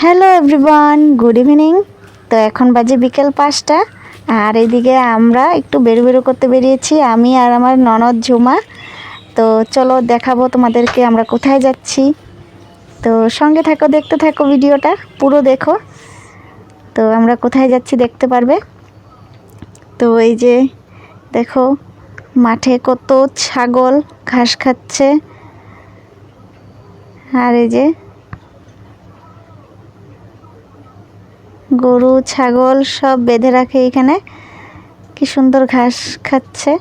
Hello everyone, good evening. তো এখন বাজে বিকেল 5টা। আর এইদিকে আমরা একটু বেরো করতে বেরিয়েছি, আমি আর আমার ননদ ঝুমা। তো চলো দেখাবো তোমাদেরকে আমরা কোথায় যাচ্ছি। তো সঙ্গে থাকো, দেখতে থাকো, ভিডিওটা পুরো দেখো। তো আমরা কোথায় যাচ্ছি দেখতে পারবে। তো এই যে দেখো, মাঠে কত ছাগল ঘাস খাচ্ছে। আর এই যে গরু ছাগল সব বেঁধে রাখে এখানে, কি সুন্দর ঘাস খাচ্ছে।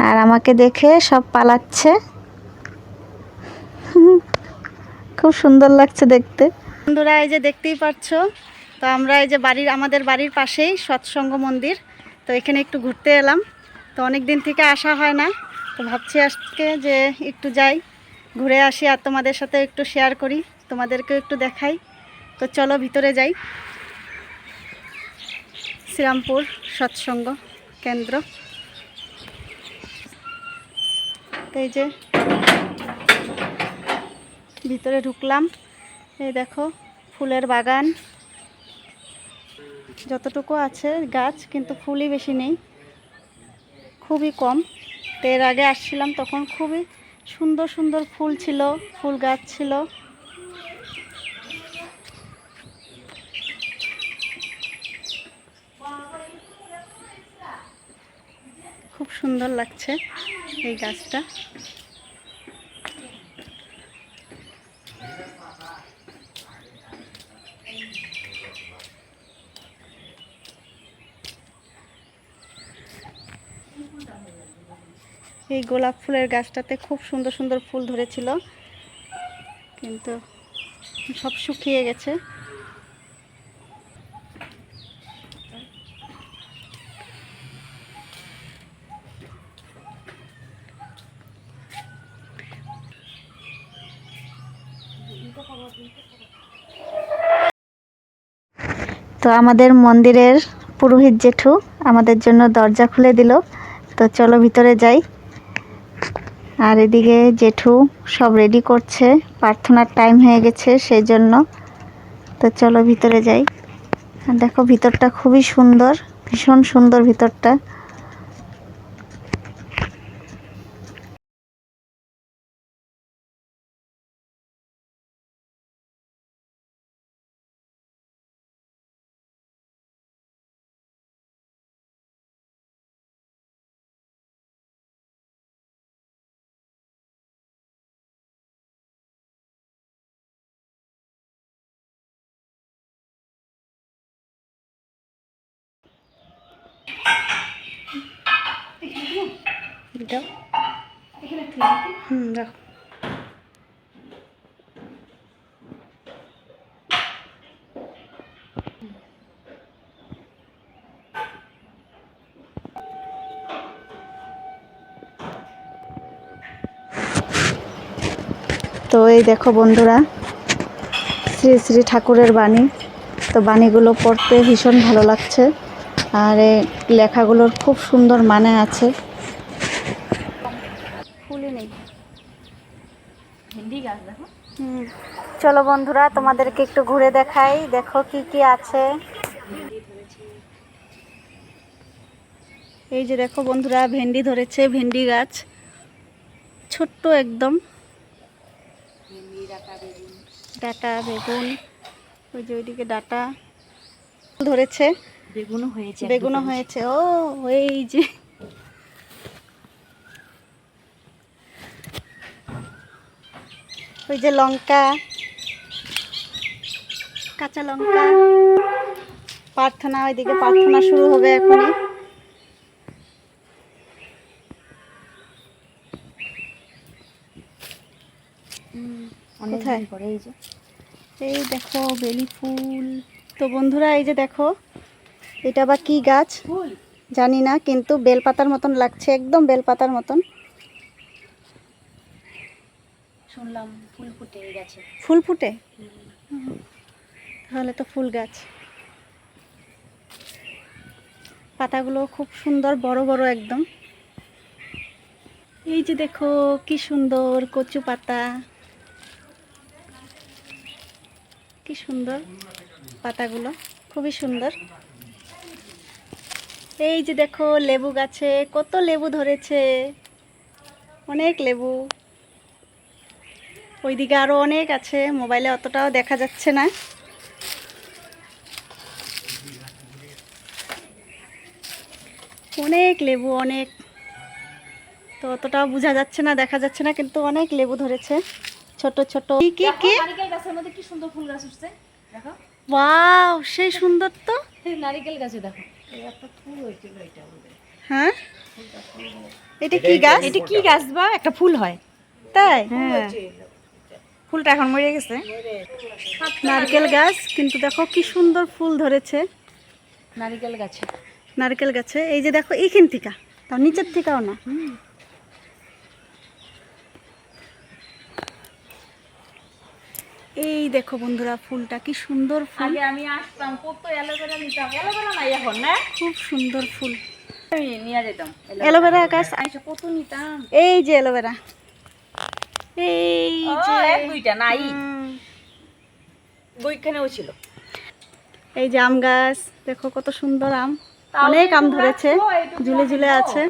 আর আমাকে দেখে সব পালাচ্ছে, খুব সুন্দর লাগছে দেখতে। বন্ধুরা এই যে দেখতেই পাচ্ছ, তো আমরা এই যে আমাদের বাড়ির পাশেই সৎসঙ্গ মন্দির। তো এখানে একটু ঘুরতে এলাম। তো অনেক দিন থেকে আসা হয় না, তো ভাবছি আজকে যে একটু যাই, ঘুরে আসি আর তোমাদের সাথে একটু শেয়ার করি, তোমাদেরকেও একটু দেখাই। তো চলো ভিতরে যাই। শ্রীরামপুর সৎসঙ্গ কেন্দ্র। তো এই যে ভিতরে ঢুকলাম। এই দেখো ফুলের বাগান, যতটুকু আছে গাছ, কিন্তু ফুলই বেশি নেই, খুবই কম। তো এর আগে আসছিলাম তখন খুবই সুন্দর সুন্দর ফুল ছিল, ফুল গাছ ছিল। খুব সুন্দর লাগছে এই গাছটা। এই গোলাপ ফুলের গাছটাতে খুব সুন্দর সুন্দর ফুল ধরেছিল, কিন্তু সব শুকিয়ে গেছে। তো আমাদের মন্দিরের পুরোহিত জেঠু আমাদের জন্য দরজা খুলে দিল। তো চলো ভিতরে যাই। আর এদিকে জেঠু সব রেডি করছে, প্রার্থনার টাইম হয়ে গেছে সেই জন্য। তো চলো ভিতরে যাই। আর দেখো ভিতরটা খুবই সুন্দর, ভীষণ সুন্দর ভিতরটা। রাখো। তো এই দেখো বন্ধুরা, শ্রী শ্রী ঠাকুরের বাণী। তো বাণীগুলো পড়তে ভীষণ ভালো লাগছে, আর এই লেখাগুলোর খুব সুন্দর মানে আছে। ফুলই নেই। চলো বন্ধুরা তোমাদেরকে একটু ঘুরে দেখাই, দেখো কি কি আছে। এই যে দেখো বন্ধুরা, ভেন্ডি ধরেছে, ভেন্ডি গাছ ছোট্ট একদম। ডাটা বেগুন, ওই যে ওইদিকে ডাটা ধরেছে, বেগুনও হয়েছে। ও এই যে ওই যে লঙ্কা, কাঁচা লঙ্কা। প্রার্থনা, ওইদিকে প্রার্থনা শুরু হবে এখনই। কোথায়? এই দেখো বেলি ফুল। তো বন্ধুরা এই যে দেখো, এটা বা কি গাছ জানি না, কিন্তু বেলপাতার মতন লাগছে, একদম বেলপাতার মতন। শুনলাম ফুল ফুটে গেছে। ফুল ফুটে? তাহলে তো ফুল গাছ। পাতাগুলো খুব সুন্দর, বড় বড় একদম। এই যে দেখো কি সুন্দর কচু পাতা, কি সুন্দর পাতাগুলো, খুবই সুন্দর। এই যে দেখো লেবু গাছে কত লেবু ধরেছে, অনেক লেবু। ওইদিকে আরো অনেক আছে, মোবাইলে অতটাও দেখা যাচ্ছে না। অনেক লেবু, অনেক, তো অতটাও বোঝা যাচ্ছে না, দেখা যাচ্ছে না, কিন্তু অনেক লেবু ধরেছে ছোট ছোট। কি কি কি নারকেল গাছের মধ্যে কি সুন্দর ফুল গাছ উঠছে, দেখো। ওয়াও, সেই সুন্দর তো। এই নারকেল গাছে দেখো একটা ফুল হয়েছিল, এটা হ্যাঁ, এটা কি গাছ? এটা কি গাছ বা একটা ফুল হয়? তাই? হ্যাঁ, ফুলটা এখন মরে গেছে। নারকেল গাছ, কিন্তু দেখো কি সুন্দর ফুল ধরেছে নারকেল গাছে, নারকেল গাছে। এই যে দেখো এইখান থেকে, তাও নিচের থেকেও না। এই দেখো বন্ধুরা, ফুলটা কি সুন্দর ফুল। আগে আমি আসতাম কত অ্যালোভেরা নিতাম, অ্যালোভেরা নাই এখন না, খুব সুন্দর ফুল। আমি নিয়ে যেতাম অ্যালোভেরা গাছ, আমি কত নিতাম। এই যে অ্যালোভেরা, এই যে এক দুইটা নাই, বইখানেও ছিল। এই যে আম গাছ, দেখো কত সুন্দর আম, অনেক আম ধরেছে, ঝুলে ঝুলে আছে।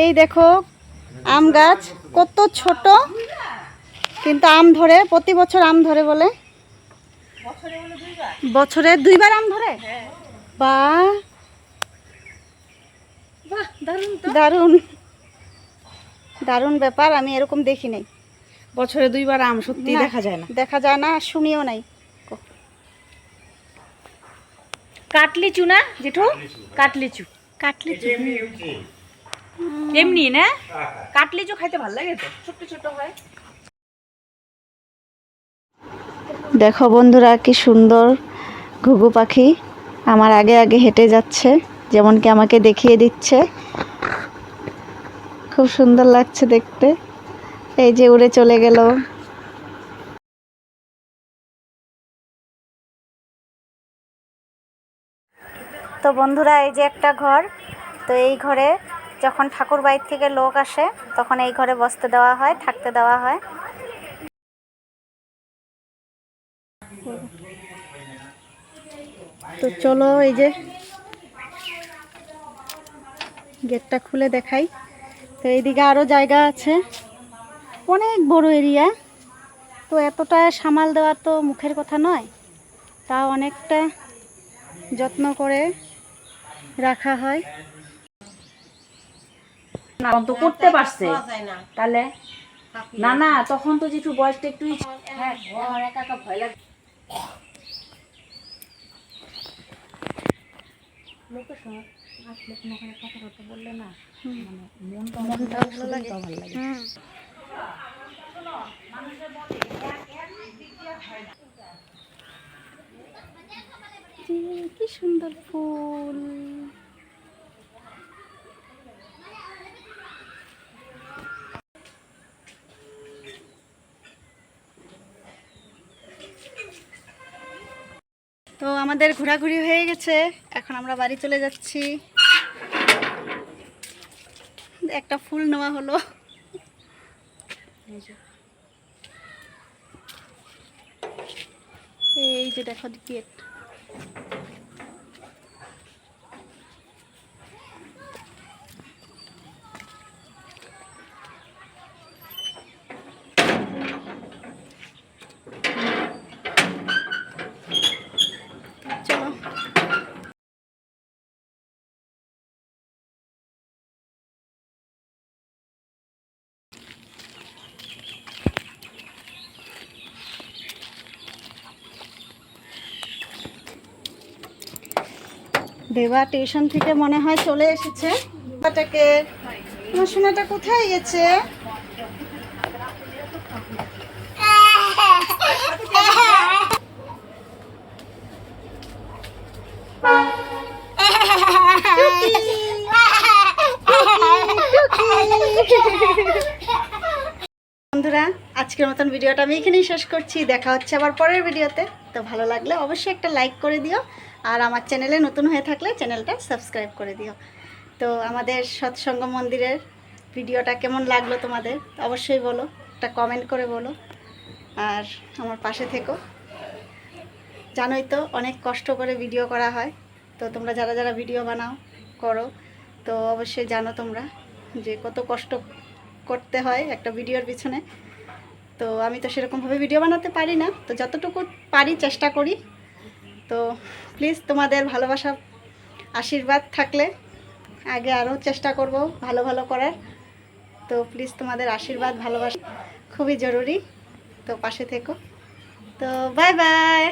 এই দেখো আম গাছ কত ছোট, কিন্তু আম ধরে, প্রতি বছর আম ধরে বলে। বছরে 2বার আম ধরে? বাহ, বাহ, দারুণ তো। দারুণ দারুণ ব্যাপার, আমি এরকম দেখি নাই। বছরে 2বার আম সত্যি না, দেখা যায় না। দেখা যায় না, আর শুনিও নাই। কাটলিচু না জেঠু, কাটলিচু, কাটলিচু, এমনি না, কাটলিচু খাইতে ভালো লাগে তো, ছোট ছোট হয়। দেখো বন্ধুরা কি সুন্দর ঘুঘু পাখি আমার আগে আগে হেঁটে যাচ্ছে, যেমন কি আমাকে দেখিয়ে দিচ্ছে। খুব সুন্দর লাগছে দেখতে। এই যে উড়ে চলে গেল। তো বন্ধুরা, এই যে একটা ঘর, তো এই ঘরে যখন ঠাকুর বাড়ির থেকে লোক আসে তখন এই ঘরে বসতে দেওয়া হয়, থাকতে দেওয়া হয়। তো চলো, এই যে গেটটা খুলে দেখাই। তো এইদিকে আরও জায়গা আছে, অনেক বড় এরিয়া। তো এতটা সামাল দেওয়া তো মুখের কথা নয়, তাও অনেকটা যত্ন করে রাখা হয়। তখন তো করতে পারছে, তাহলে না না, তখন তো যেটু বয়সটা একটু, হ্যাঁ আমার একা একা ভয় লাগে। লোকের সঙ্গে আসলে কোনো কথাবার্তা বললে না, মানে মনটা ভালো লাগে, ভালো লাগে। কি সুন্দর ফুল। তো আমাদের ঘোরাঘুরি হয়ে গেছে, এখন আমরা বাড়ি চলে যাচ্ছি। একটা ফুল নেওয়া হলো। এই যে দেখো গেট। চলো, দেবা টিউশন থেকে মনে হয় চলে এসেছে। বাবাটাকে, আমার সোনাটা কোথায় গেছে? বন্ধুরা, আজকের মতন ভিডিওটা আমি এখানেই শেষ করছি। দেখা হচ্ছে আবার পরের ভিডিওতে। তো ভালো লাগলে অবশ্যই একটা লাইক করে দিও, আর আমার চ্যানেলে নতুন হয়ে থাকলে চ্যানেলটা সাবস্ক্রাইব করে দিও। তো আমাদের সৎসঙ্গ মন্দিরের ভিডিওটা কেমন লাগলো তোমাদের অবশ্যই বলো, একটা কমেন্ট করে বলো। আর আমার পাশে থেকো। জানোই তো অনেক কষ্ট করে ভিডিও করা হয়, তো তোমরা যারা যারা ভিডিও বানাও করো তো অবশ্যই জানো তোমরা যে কত কষ্ট করতে হয় একটা ভিডিওর পিছনে। তো আমি তো সেরকমভাবে ভিডিও বানাতে পারি না, তো যতটুকু পারি চেষ্টা করি। তো প্লিজ তোমাদের ভালোবাসা আশীর্বাদ থাকলে আগে আরও চেষ্টা করব ভালো ভালো করার। তো প্লিজ তোমাদের আশীর্বাদ ভালোবাসা খুবই জরুরি, তো পাশে থেকো। তো বাই বাই।